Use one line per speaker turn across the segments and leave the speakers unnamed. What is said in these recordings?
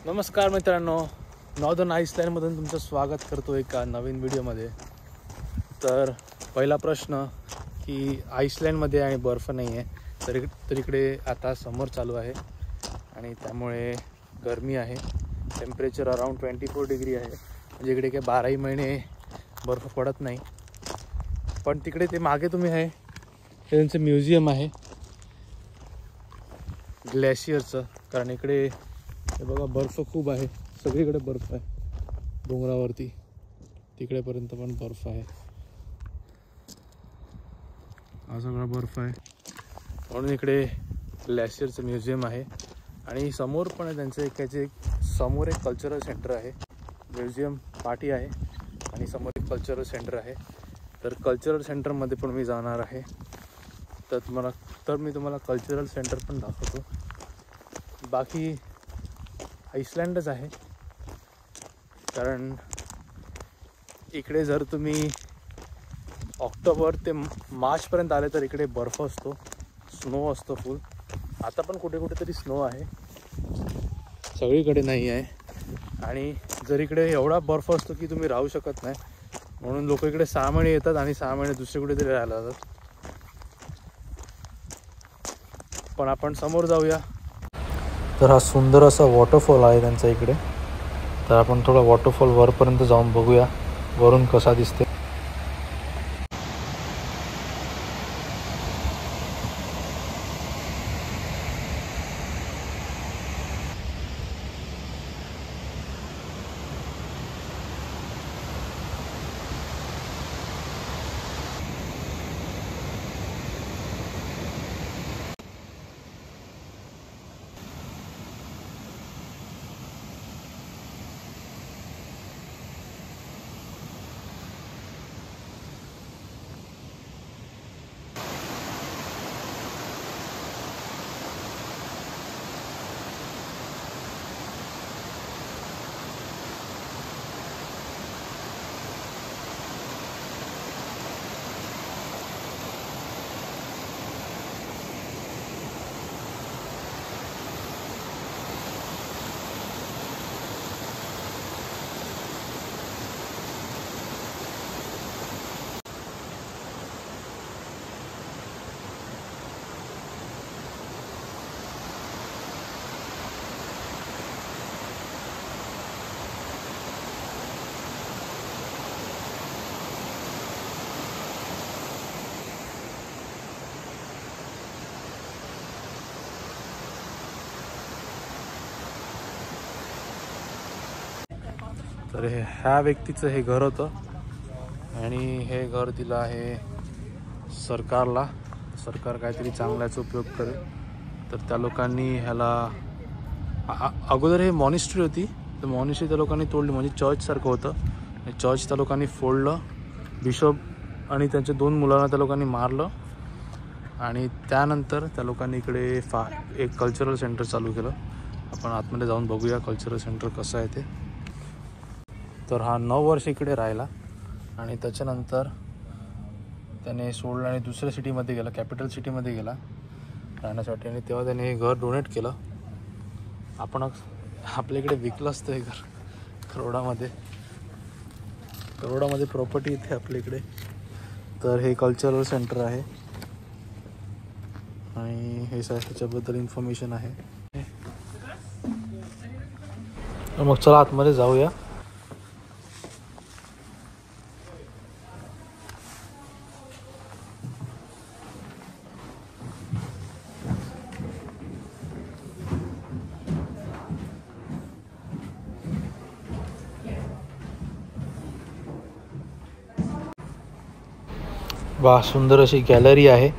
नमस्कार मित्रांनो, नॉर्दर्न आइसलँडमधून तुमचं स्वागत करतो एका नवीन व्हिडिओमध्ये। तर पहिला प्रश्न की आइसलँडमध्ये आणि बर्फ नाही आहे तर इकडे आता समर चालू आहे आणि त्यामुळे गरमी आहे। टेम्परेचर अराउंड 24 डिग्री आहे, म्हणजे इकडे काही 12ही महिने बर्फ पडत नाही। पण तिकडे ते मागे तुम्ही आहे हे त्यांचं म्युझियम आहे ग्लेशियरचं, कारण इकडे हे बघा बर्फ खूप आहे, सगळीकडे बर्फ आहे, डोंगरावरती तिकडेपर्यंत पण बर्फ आहे, हा सगळा बर्फ आहे। म्हणून इकडे ग्लेशियरचं म्युझियम आहे आणि समोर पण आहे त्यांचं समोर एक कल्चरल सेंटर आहे। म्युझियम पाठी आहे आणि समोर एक कल्चरल सेंटर आहे। तर कल्चरल सेंटरमध्ये पण मी जाणार आहे, तर मी तुम्हाला कल्चरल सेंटर पण दाखवतो। बाकी आइसलँडच आहे, कारण इकडे जर तुम्ही ऑक्टोबर ते मार्चपर्यंत आले तर इकडे बर्फ असतो, स्नो असतो फुल। आता पण कुठे तरी स्नो आहे, सगळीकडे नाही आहे। आणि जर इकडे एवढा बर्फ असतो की तुम्ही राहू शकत नाही, म्हणून लोक इकडे 6 महिने येतात आणि 6 महिने दुसरे कुठेतरी राहायला जातात। पण आपण समोर जाऊया। तर हा सुंदर असा वॉटरफॉल आहे त्यांचा इकडे, तर आपण थोडा वॉटरफॉल वरपर्यंत जाऊन बघूया वरून कसा दिसते। तर ह्या व्यक्तीचं हे घर होतं आणि हे घर दिलं आहे सरकारला। सरकार काहीतरी चांगल्याचा उपयोग करेल, तर त्या लोकांनी ह्याला अगोदर हे मॉनिस्ट्री होती, तर मॉनिस्ट्री त्या लोकांनी तोडली, म्हणजे चर्चसारखं होतं। चर्च त्या लोकांनी फोडलं, बिशप आणि त्यांच्या 2 मुलांना त्या लोकांनी मारलं आणि त्यानंतर त्या लोकांनी इकडे एक कल्चरल सेंटर चालू केलं। आपण आतमध्ये जाऊन बघूया कल्चरल सेंटर कसं आहे ते। तर हा 9 वर्ष इकडे राहिला आणि त्याच्यानंतर त्याने सोडलं आणि दुसऱ्या सिटीमध्ये गेला, कॅपिटल सिटीमध्ये गेला राहण्यासाठी, आणि तेव्हा त्याने हे घर डोनेट केलं। आपण आपल्या इकडे विकलं असतं हे घर करोडामध्ये प्रॉपर्टी इथे आपल्या इकडे। तर हे कल्चरल सेंटर आहे आणि हे ह्याच्याबद्दल इन्फॉर्मेशन आहे। तर मग चला आतमध्ये जाऊया। वाह, सुंदर अशी गॅलरी आहे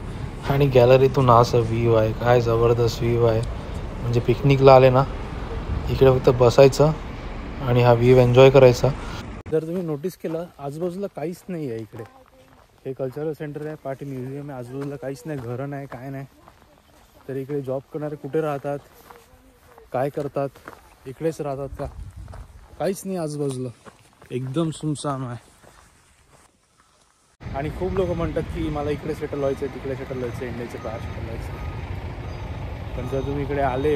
आणि गॅलरीतून असा व्ह्यू आहे, काय जबरदस्त व्ह्यू आहे। म्हणजे पिकनिकला आले ना, इकडे फक्त बसायचं आणि हा व्ह्यू एन्जॉय करायचा। जर तुम्ही नोटीस केलं, आजूबाजूला काहीच नाही आहे इकडे। हे कल्चरल सेंटर आहे, पाठी म्युझियम आहे, आजूबाजूला काहीच नाही, घरं नाही, काय नाही। तर इकडे जॉब करणारे कुठे राहतात, काय करतात, इकडेच राहतात का? काहीच नाही आजूबाजूला, एकदम सुनसान आहे। आणि खूप लोक म्हणतात की मला इकडे सेटल व्हायचं आहे, तिकडे सेटल व्हायचं आहे, इंडियाच्या बाहेर सेटल व्हायचं आहे। पण जर तुम्ही इकडे आले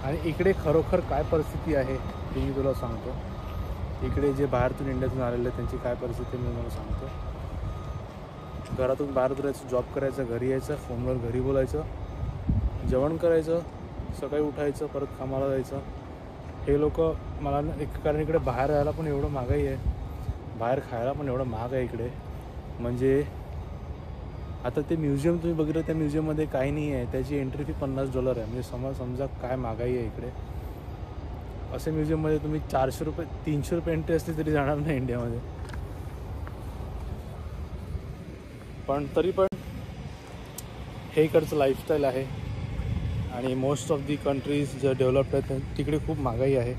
आणि इकडे खरोखर काय परिस्थिती आहे ते मी तुला सांगतो. इकडे जे बाहेरतून इंडियातून आलेले आहेत त्यांची काय परिस्थिती मी मला सांगतो. घरातून बाहेर उतरायचं, जॉब करायचं, घरी यायचं, फोनवर घरी बोलायचं, जेवण करायचं, सकाळी उठायचं, परत कामाला जायचं. हे लोक मला कारण इकडे बाहेर राहायला पण एवढं महागाई आहे, बाहेर खायला पण एवढं महाग आहे इकडे. म्हणजे आता ते म्युझियम तुम्ही बघितलं, त्या म्युझियममध्ये काही नाही आहे, त्याची एंट्री फी $50 आहे. म्हणजे समजा काय महागाई आहे इकडे. असे म्युझियममध्ये तुम्ही 400 रुपये 300 रुपये एंट्री असली तरी जाणार नाही इंडियामध्ये. पण तरी पण हे इकडचं लाईफस्टाईल आहे. आणि मोस्ट ऑफ दी कंट्रीज ज्या डेव्हलप्ड आहेत तिकडे खूप महागाई आहे.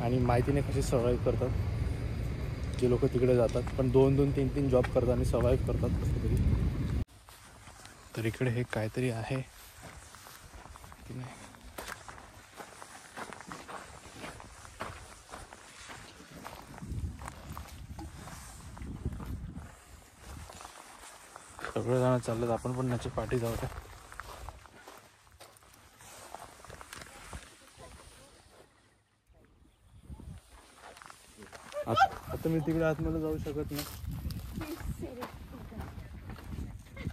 आणि माहितीने कसे सर्वाईव्ह करतात जे लोक तिकडे जातात. पण 2-2, 3-3 जॉब करतात आणि सर्वाईव्ह करतात कसं तरी. तर इकडे हे काहीतरी आहे की नाही. सगळेजण चाललेत, आपण पण त्याची पाठी जाऊ द्या. आता मी तिकडे आतमध्ये जाऊ शकत नाही,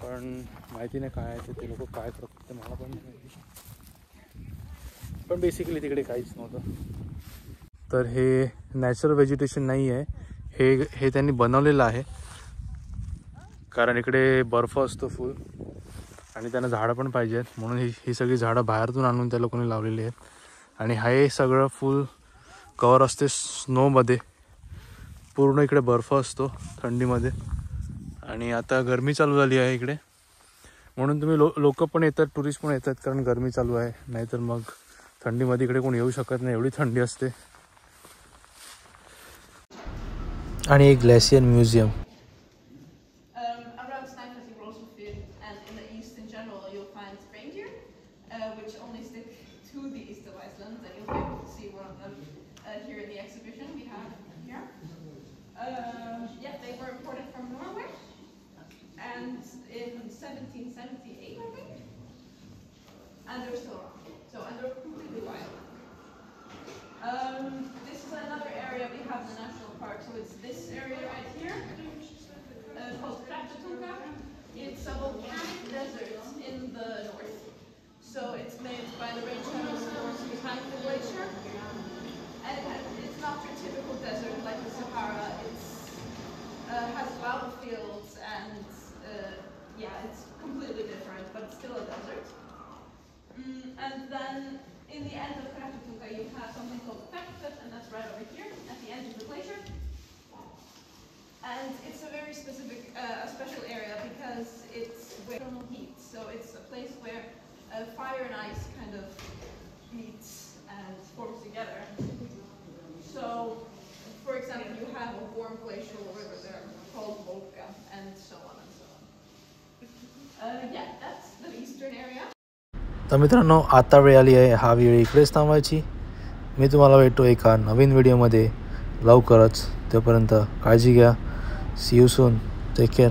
पण माहिती नाही काय आहे ते लोक काय करतात ते मला पण नाही माहिती. पण बेसिकली तिकडे काहीच नव्हतं. तर हे नॅचरल व्हेजिटेशन नाही आहे, हे त्यांनी बनवलेलं आहे. कारण इकडे बर्फ असतो फुल आणि त्यांना झाडं पण पाहिजे आहेत, म्हणून ही सगळी झाडं बाहेरतून आणून त्या लोकांनी लावलेली आहेत. आणि हे सगळं फुल कवर असते स्नोमध्ये. पूर्ण इकडे बर्फ असतो थंडीमध्ये. आणि आता गरमी चालू झाली आहे इकडे, म्हणून तुम्ही लोक पण येतात, टुरिस्ट पण येतात, कारण गरमी चालू आहे. नाहीतर मग थंडीमध्ये इकडे कोण येऊ शकत नाही, एवढी थंडी असते. आणि एक glacier museum.
Yeah, they were imported from Norway, and in 1778, I think, and they're still around. So, and they're completely wild. This is another area we have in the national park. So it's this area right here, called Kraftatunga. It's a volcanic desert in the north. So it's made by the rain channels behind the glacier. And it's not your typical desert like the Sahara. It's has lava fields and yeah, it's completely different, but it's still a desert. And then in the end of Kraftatunga you have something called Krakatut, and that's right over here at the end of the glacier. And it's a very specific, a special area because it's thermal heat. So it's a place where fire and ice kind of meets and forms together. So, for example, you have a warm glacial river there called Volga, and so on and so on. Yeah, that's the eastern area.
तर मित्रांनो, आता वेळ आली आहे हा video इकडेच थांबवायची. मी तुम्हाला भेटतो एका नवीन व्हिडिओमध्ये लवकरच. तोपर्यंत काळजी घ्या. See you soon. Take care.